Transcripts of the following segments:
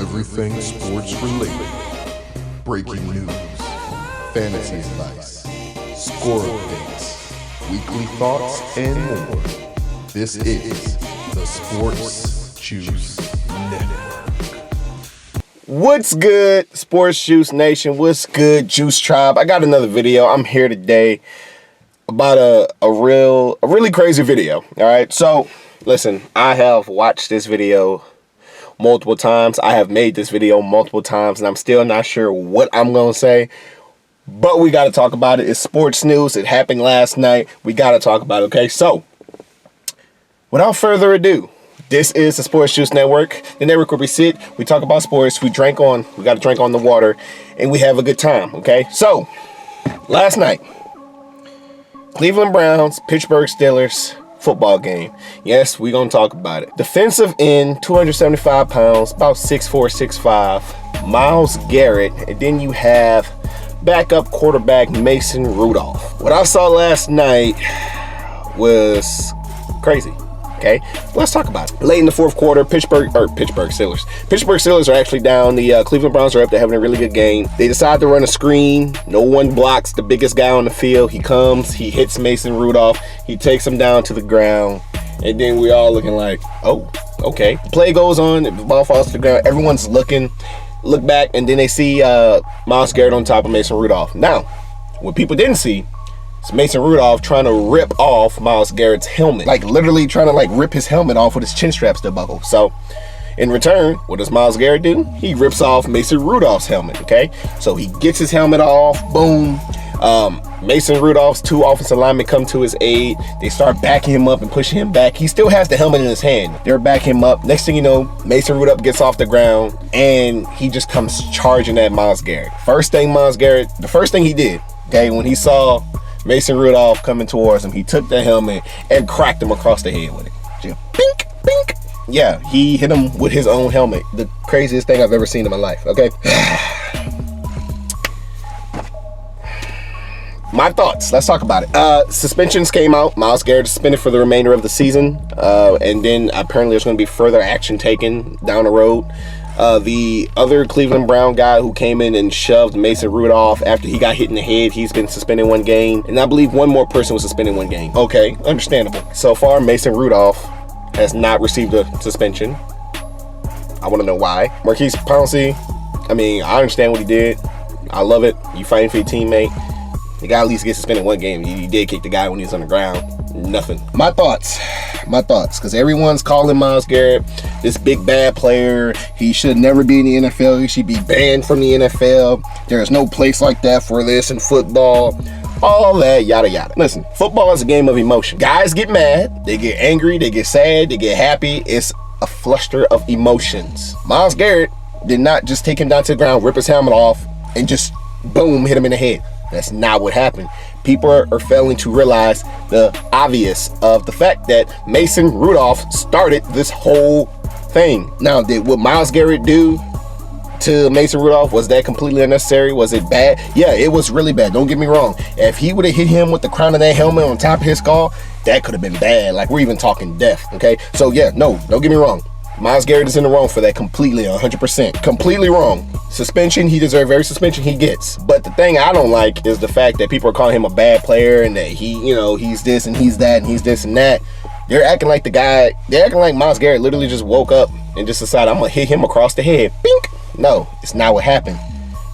Everything sports related. Breaking news, fantasy advice, score updates, weekly thoughts, and more. This is the Sports Juice Network. What's good, Sports Juice Nation? What's good, Juice Tribe? I got another video. I'm here today about a really crazy video. All right, so listen, I have watched this video multiple times. I have made this video multiple times, and I'm still not sure what I'm gonna say, but we got to talk about it. It's sports news. It happened last night. We got to talk about it. Okay, so without further ado, this is the Sports Juice Network, the network where we sit, we talk about sports, we got to drink on the water, and we have a good time. Okay, so last night, Cleveland Browns, Pittsburgh Steelers football game. Yes, we're going to talk about it. Defensive end, 275 pounds, about 6'4", 6'5", Myles Garrett, and then you have backup quarterback Mason Rudolph. What I saw last night was crazy. Okay, let's talk about it. Late in the fourth quarter, Pittsburgh Steelers are actually down. The Cleveland Browns are up. They're having a really good game. They decide to run a screen. No one blocks the biggest guy on the field. He comes, he hits Mason Rudolph. He takes him down to the ground. And then we all looking like, oh, okay. The play goes on. The ball falls to the ground. Everyone's look back, and then they see Myles Garrett on top of Mason Rudolph. Now, what people didn't see, it's Mason Rudolph trying to rip off Myles Garrett's helmet. Like literally trying to rip his helmet off with his chin strap still buckle. So in return, what does Myles Garrett do? He rips off Mason Rudolph's helmet, okay? So he gets his helmet off, boom. Mason Rudolph's two offensive linemen come to his aid. They start backing him up and pushing him back. He still has the helmet in his hand. They're backing him up. Next thing you know, Mason Rudolph gets off the ground and he just comes charging at Myles Garrett. The first thing he did, okay, when he saw Mason Rudolph coming towards him, he took the helmet and cracked him across the head with it. Just bink, bink. Yeah, he hit him with his own helmet. The craziest thing I've ever seen in my life, okay? My thoughts, let's talk about it. Suspensions came out. Myles Garrett suspended for the remainder of the season. And then apparently there's going to be further action taken down the road. The other Cleveland Brown guy who came in and shoved Mason Rudolph after he got hit in the head, he's been suspended 1 game. And I believe one more person was suspended 1 game. Okay, understandable. So far, Mason Rudolph has not received a suspension. I want to know why. Maurkice Pouncey, I mean, I understand what he did. I love it. You fighting for your teammate. The guy at least gets suspended 1 game. He did kick the guy when he was on the ground. Nothing. My thoughts, because everyone's calling Myles Garrett this big bad player. He should never be in the NFL. He should be banned from the NFL. There is no place like that for this in football. All that, yada yada. Listen, football is a game of emotion. Guys get mad, they get angry, they get sad, they get happy. It's a fluster of emotions. Myles Garrett did not just take him down to the ground, rip his helmet off, and just boom, hit him in the head. That's not what happened. People are failing to realize the obvious of the fact that Mason Rudolph started this whole thing. Now, did what Myles Garrett do to Mason Rudolph, was that completely unnecessary? Was it bad? Yeah, it was really bad. Don't get me wrong. If he would have hit him with the crown of that helmet on top of his skull, that could have been bad. Like, we're even talking death, okay? So, yeah, no, don't get me wrong. Myles Garrett is in the wrong for that completely, 100%. Completely wrong. Suspension, he deserves every suspension he gets. But the thing I don't like is the fact that people are calling him a bad player and that he's this and he's that and he's this and that. They're acting like Myles Garrett literally just woke up and just decided, I'm going to hit him across the head. Bink! No, it's not what happened.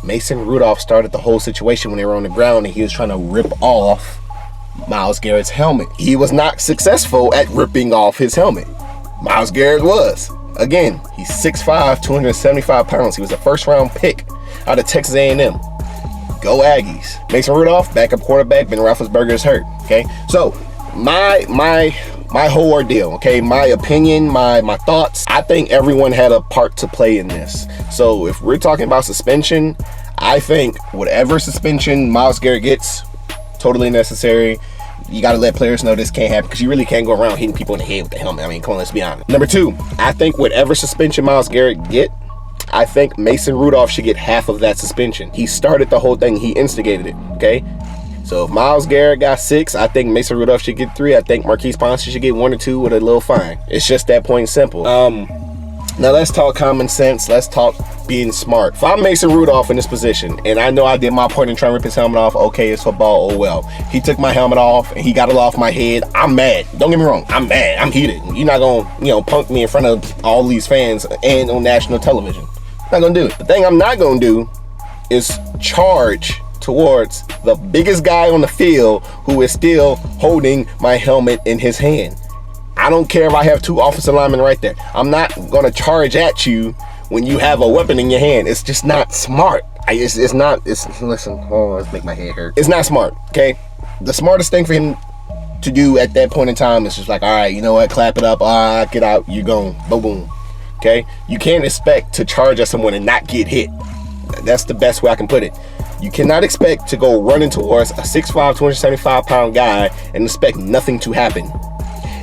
Mason Rudolph started the whole situation when they were on the ground and he was trying to rip off Myles Garrett's helmet. He was not successful at ripping off his helmet. Myles Garrett was. Again, he's 6'5", 275 pounds. He was a first-round pick out of Texas A&M. Go Aggies. Mason Rudolph, backup quarterback. Ben Roethlisberger is hurt. Okay, so my whole ordeal. Okay, my opinion, my thoughts. I think everyone had a part to play in this. So if we're talking about suspension, I think whatever suspension Myles Garrett gets, totally necessary. You got to let players know this can't happen because you really can't go around hitting people in the head with the helmet. I mean, come on, let's be honest. Number 2, I think whatever suspension Myles Garrett get, I think Mason Rudolph should get half of that suspension. He started the whole thing. He instigated it, okay? So if Myles Garrett got 6, I think Mason Rudolph should get 3. I think Maurkice Pouncey should get 1 or 2 with a little fine. It's just that point simple. Now let's talk common sense. Let's talk being smart. If I'm Mason Rudolph in this position, and I know I did my part in trying to rip his helmet off, okay, it's football, oh well. He took my helmet off, and he got it off my head. I'm mad. Don't get me wrong. I'm mad. I'm heated. You're not gonna, punk me in front of all these fans and on national television. Not gonna do it. The thing I'm not gonna do is charge towards the biggest guy on the field who is still holding my helmet in his hand. I don't care if I have 2 offensive linemen right there. I'm not gonna charge at you when you have a weapon in your hand. It's just not smart. Listen, oh, let's make my head hurt. It's not smart, okay? The smartest thing for him to do at that point in time is just like, all right, you know what, clap it up, get out, you're gone, boom, boom, okay? You can't expect to charge at someone and not get hit. That's the best way I can put it. You cannot expect to go running towards a 6'5", 275-pound guy and expect nothing to happen.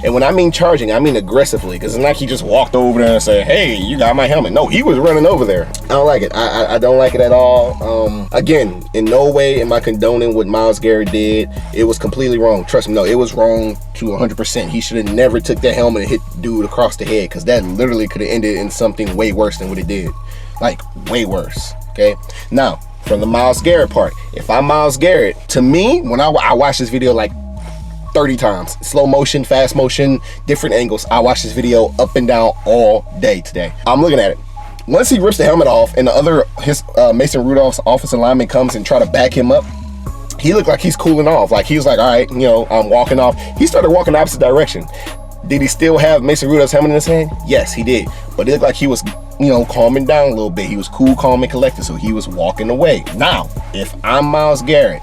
And when I mean charging, I mean aggressively, because it's not like he just walked over there and said, hey, you got my helmet. No, he was running over there. I don't like it. I don't like it at all. Again, in no way am I condoning what Myles Garrett did. It was completely wrong. Trust me, no, it was wrong to 100%. He should have never took that helmet and hit the dude across the head, because that literally could have ended in something way worse than what it did. Like, way worse, okay? Now, from the Myles Garrett part, if I'm Myles Garrett, to me, when I watched this video like 30 times, slow motion, fast motion, different angles, I watched this video up and down all day today. I'm looking at it. Once he rips the helmet off and Mason Rudolph's offensive lineman comes and try to back him up, he looked like he's cooling off. Like he was like, all right, I'm walking off. He started walking the opposite direction. Did he still have Mason Rudolph's helmet in his hand? Yes, he did. But it looked like he was, calming down a little bit. He was cool, calm, and collected, so he was walking away. Now, if I'm Myles Garrett,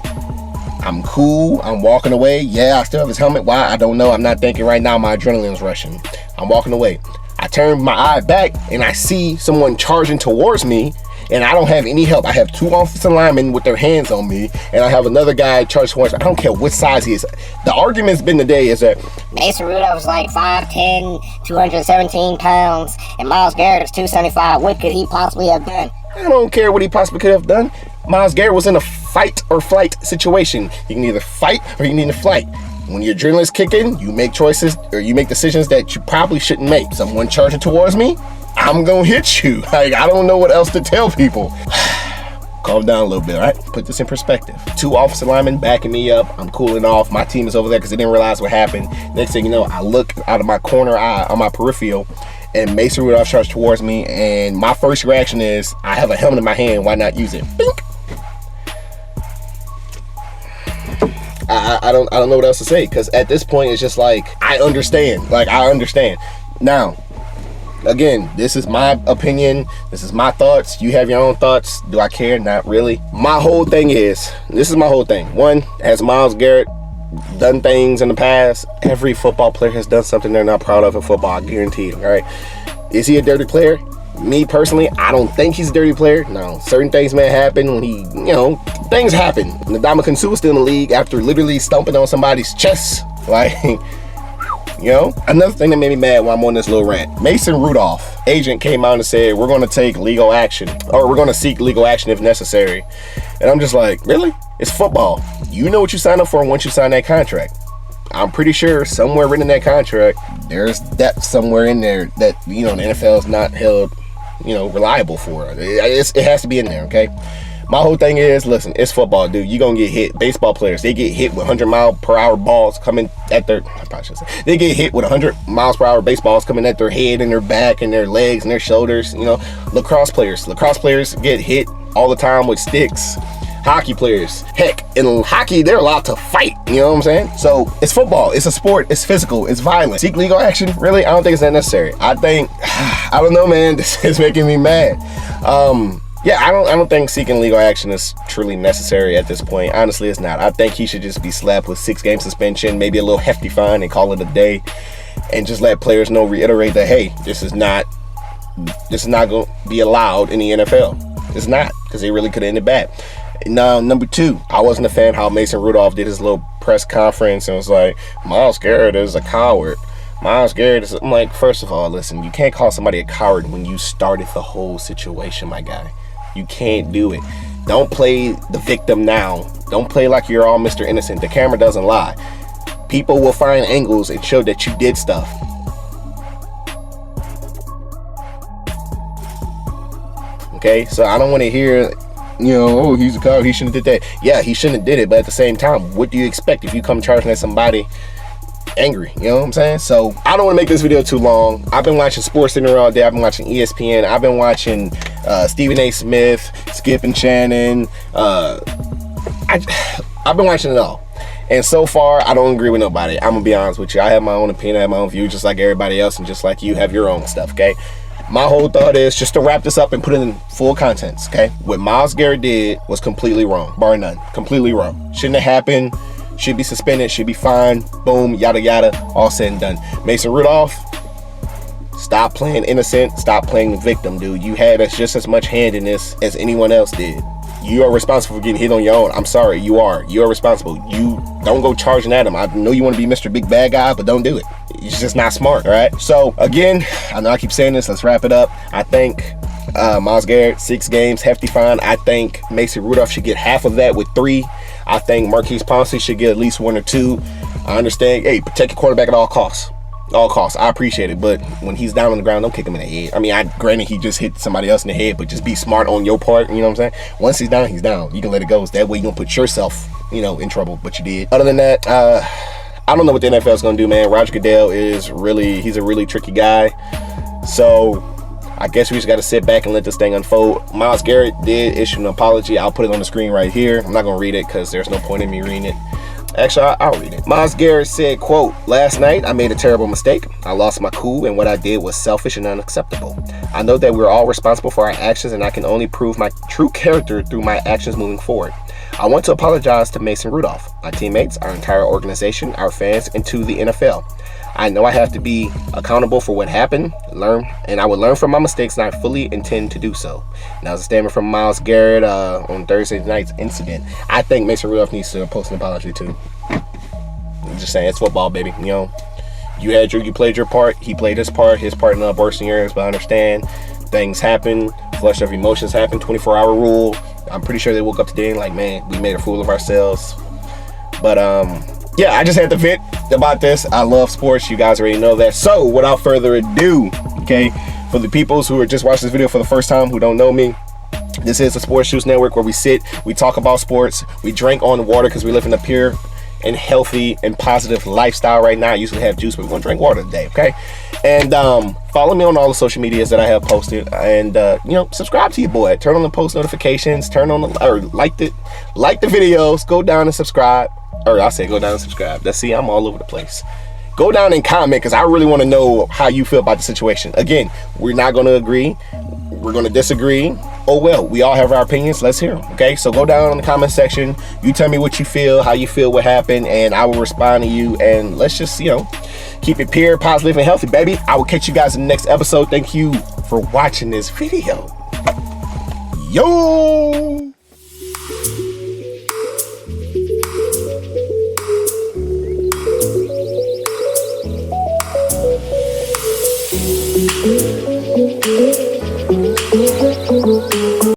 I'm cool, I'm walking away. Yeah, I still have his helmet. Why? I don't know. I'm not thinking right now. My adrenaline's rushing. I'm walking away. I turn my eye back and I see someone charging towards me, and I don't have any help. I have 2 offensive linemen with their hands on me, and I have another guy charging towards me. I don't care what size he is. The argument's been today is that Mason Rudolph's like 5'10", 217 pounds, and Myles Garrett is 275. What could he possibly have done? I don't care what he possibly could have done. Myles Garrett was in a fight or flight situation. You can either fight or you need to flight. When your adrenaline's kicking, you make choices or you make decisions that you probably shouldn't make. Someone charging towards me, I'm gonna hit you. Like, I don't know what else to tell people. Calm down a little bit, all right? Put this in perspective. 2 offensive linemen backing me up. I'm cooling off. My team is over there because they didn't realize what happened. Next thing you know, I look out of my corner eye on my peripheral, and Mason Rudolph charged towards me, and my first reaction is, I have a helmet in my hand, why not use it? Bink. I don't know what else to say, because at this point it's just like, I understand. Now, again, this is my opinion, this is my thoughts. You have your own thoughts. Do I care? Not really. My whole thing is, this is my whole thing. One, has Myles Garrett done things in the past? Every football player has done something they're not proud of in football, I guarantee you, all right? Is he a dirty player? Me personally, I don't think he's a dirty player. No, certain things may happen when he, things happen. Ndamukong Suh was still in the league after literally stomping on somebody's chest. Like, another thing that made me mad while I'm on this little rant. Mason Rudolph, agent, came out and said, we're going to take legal action, or we're going to seek legal action if necessary. And I'm just like, really? It's football. You know what you signed up for once you sign that contract. I'm pretty sure somewhere written in that contract, there's depth somewhere in there that, the NFL is not held, reliable for. It has to be in there, okay? My whole thing is, listen, it's football, dude. You're going to get hit. Baseball players, they get hit with 100-mile-per-hour balls coming at their, I probably should say, they get hit with 100-miles-per-hour baseballs coming at their head and their back and their legs and their shoulders. Lacrosse players get hit all the time with sticks. Hockey players, heck, in hockey, they're allowed to fight, you know what I'm saying? So, it's football, it's a sport, it's physical, it's violent. Seek legal action? Really? I don't think it's that necessary. I don't know, man, this is making me mad. I don't think seeking legal action is truly necessary at this point. Honestly, it's not. I think he should just be slapped with 6-game suspension, maybe a little hefty fine, and call it a day, and just let players know, reiterate that, hey, this is not going to be allowed in the NFL. It's not, because they really could have ended bad. Now, number 2, I wasn't a fan how Mason Rudolph did his little press conference and was like, Myles Garrett is a coward. Myles Garrett is, I'm like, first of all, listen, you can't call somebody a coward when you started the whole situation, my guy. You can't do it. Don't play the victim now. Don't play like you're all Mr. Innocent. The camera doesn't lie. People will find angles and show that you did stuff. okay? So I don't want to hear, oh, he's a coward, he shouldn't have did that. Yeah, he shouldn't have did it, but at the same time, what do you expect if you come charging at somebody angry? You know what I'm saying? So I don't want to make this video too long. I've been watching Sports Center all day. I've been watching ESPN. I've been watching Stephen A. Smith, Skip and Shannon. I've been watching it all. And so far, I don't agree with nobody. I'm gonna be honest with you. I have my own opinion, I have my own view, just like everybody else, and just like you have your own stuff, okay? My whole thought is, just to wrap this up and put it in full contents, okay? What Myles Garrett did was completely wrong, bar none. Completely wrong. Shouldn't have happened. Should be suspended, should be fined, boom, yada yada, all said and done. Mason Rudolph, stop playing innocent, stop playing the victim, dude. You had just as much hand in this as anyone else did. You are responsible for getting hit on your own. I'm sorry, you are responsible. You don't go charging at him. I know you want to be Mr. Big Bad Guy, but don't do it. It's just not smart, all right? So again, I know I keep saying this, let's wrap it up. I think Myles Garrett, 6 games, hefty fine. I think Mason Rudolph should get half of that with 3. I think Marquise Pouncey should get at least 1 or 2. I understand, hey, protect your quarterback at all costs. All costs. I appreciate it, but when he's down on the ground, don't kick him in the head. I mean, granted, he just hit somebody else in the head, but just be smart on your part, you know what I'm saying? Once he's down, he's down. You can let it go. So that way you don't put yourself, in trouble, but you did. Other than that, I don't know what the NFL is going to do, man. Roger Goodell he's a really tricky guy. So I guess we just got to sit back and let this thing unfold. Myles Garrett did issue an apology. I'll put it on the screen right here. I'm not going to read it because there's no point in me reading it. Actually, I'll read it. Myles Garrett said, quote, "Last night, I made a terrible mistake. I lost my cool, and what I did was selfish and unacceptable. I know that we're all responsible for our actions, and I can only prove my true character through my actions moving forward. I want to apologize to Mason Rudolph, my teammates, our entire organization, our fans, and to the NFL. I know I have to be accountable for what happened, and I will learn from my mistakes, and I fully intend to do so." Now, it's a statement from Myles Garrett on Thursday night's incident. I think Mason Rudolph needs to post an apology too. I'm just saying, it's football, baby. You played your part. He played his part ended up worse than yours, but I understand things happen. Flush of emotions happen. 24-hour rule. I'm pretty sure they woke up today and like, man, we made a fool of ourselves. But yeah, I just had to vent about this. I love sports. You guys already know that. So without further ado, okay, for the peoples who are just watching this video for the first time who don't know me, this is the Sports Juice Network, where we sit, we talk about sports, we drink on water because we live in a pure and healthy and positive lifestyle right now. I usually have juice, but we're gonna drink water today, okay? And follow me on all the social medias that I have posted, and subscribe to your boy. Turn on the post notifications, like the videos, go down and subscribe. Or I say go down and subscribe. Let's see, I'm all over the place. Go down and comment, because I really want to know how you feel about the situation. Again, we're not going to agree. We're going to disagree. Oh well, we all have our opinions. Let's hear them, okay? So go down in the comment section. You tell me what you feel, how you feel, what happened, and I will respond to you. And let's just, keep it pure, positive, and healthy, baby. I will catch you guys in the next episode. Thank you for watching this video. Yo!